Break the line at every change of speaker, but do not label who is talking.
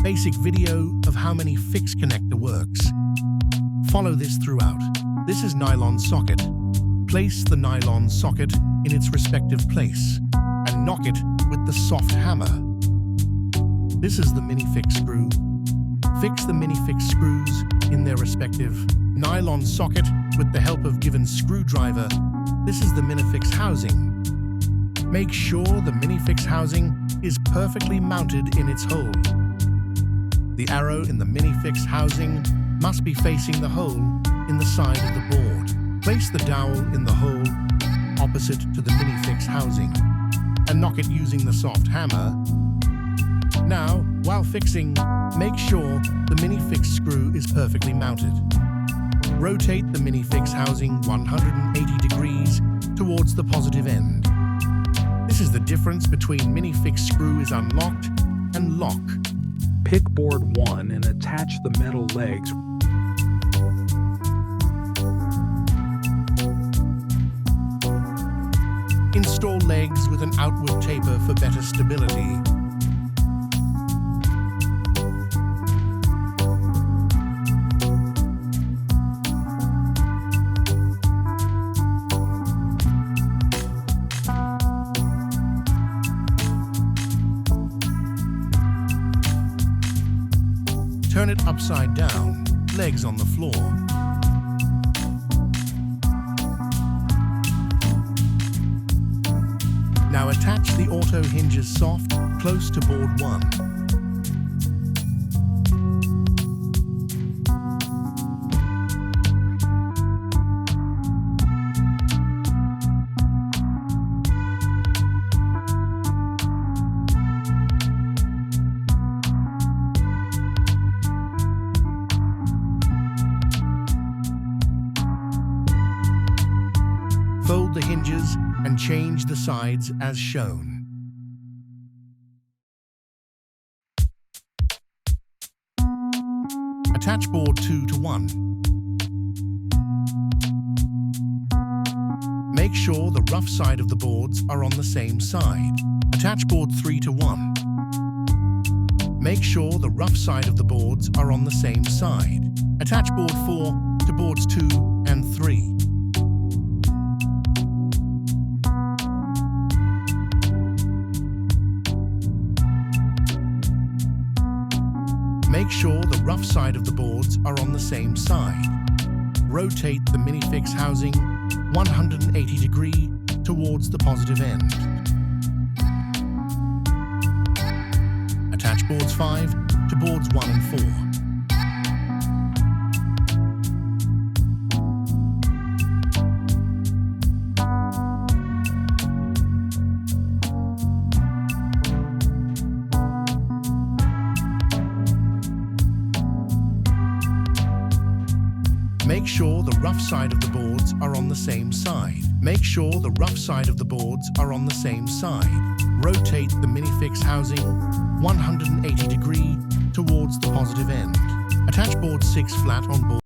basic video of how Minifix connector works. Follow this throughout. This is nylon socket. Place the nylon socket in its respective place and knock it with the soft hammer. This is the Minifix screw. Fix the Minifix screws in their respective nylon socket with the help of given screwdriver. This is the Minifix housing. Make sure the Minifix housing is perfectly mounted in its hole. The arrow in the Minifix housing must be facing the hole in the side of the board. Place the dowel in the hole opposite to the Minifix housing and knock it using the soft hammer. Now, while fixing, make sure the Minifix screw is perfectly mounted. Rotate the Minifix housing 180 degrees towards the positive end. This is the difference between Minifix screw is unlocked and lock.
Pick board 1 and attach the metal legs.
Install legs with an outward taper for better stability. Turn it upside down, legs on the floor. Now attach the auto hinges soft, close to board 1. Fold the hinges and change the sides as shown. Attach board 2 to 1. Make sure the rough side of the boards are on the same side. Attach board 3 to 1. Make sure the rough side of the boards are on the same side. Attach board 4 to boards 2 and 3. Make sure the rough side of the boards are on the same side. Rotate the Minifix housing 180 degrees towards the positive end. Attach boards 5 to boards 1 and 4. Make sure the rough side of the boards are on the same side. Make sure the rough side of the boards are on the same side. Rotate the Minifix housing 180 degrees towards the positive end. Attach board 6 flat on board